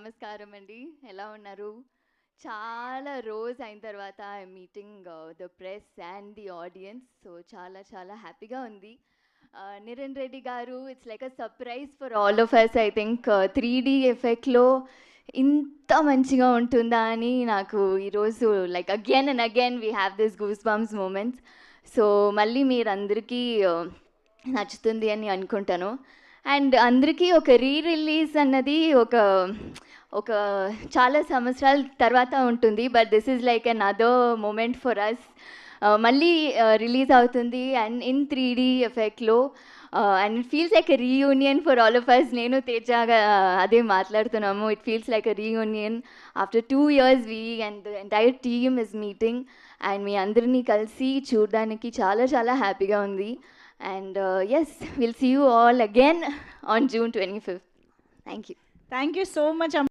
నమస్కారం అండి. ఎలా ఉన్నారు? చాలా రోజు అయిన తర్వాత I'm meeting the press and the audience. So చాలా హ్యాపీగా ఉంది. నిరణ్ రెడ్డి గారు, it's like a surprise for all of us. I think 3D ఎఫెక్ట్లో ఇంత మంచిగా ఉంటుందా అని నాకు ఈరోజు like again and again we have this goose bumps moments. So మళ్ళీ మీరందరికీ నచ్చుతుంది అని అనుకుంటాను. అండ్ అందరికీ ఒక రిలీజ్ అన్నది ఒక ఒక చాలా సంవత్సరాల తర్వాత ఉంటుంది. But this is like an other moment for us. మళ్ళీ రిలీజ్ అవుతుంది అండ్ ఇన్ 3D ఎఫెక్ట్లో. And it feels like a reunion for all of us. నేను తేజాగా అదే మాట్లాడుతున్నాము. It feels like a reunion after 2 years. We and the entire team is meeting and మీ అందరినీ కలిసి చూడడానికి చాలా హ్యాపీగా ఉంది. And yes, we'll see you all again on June 25th. Thank you. Thank you so much.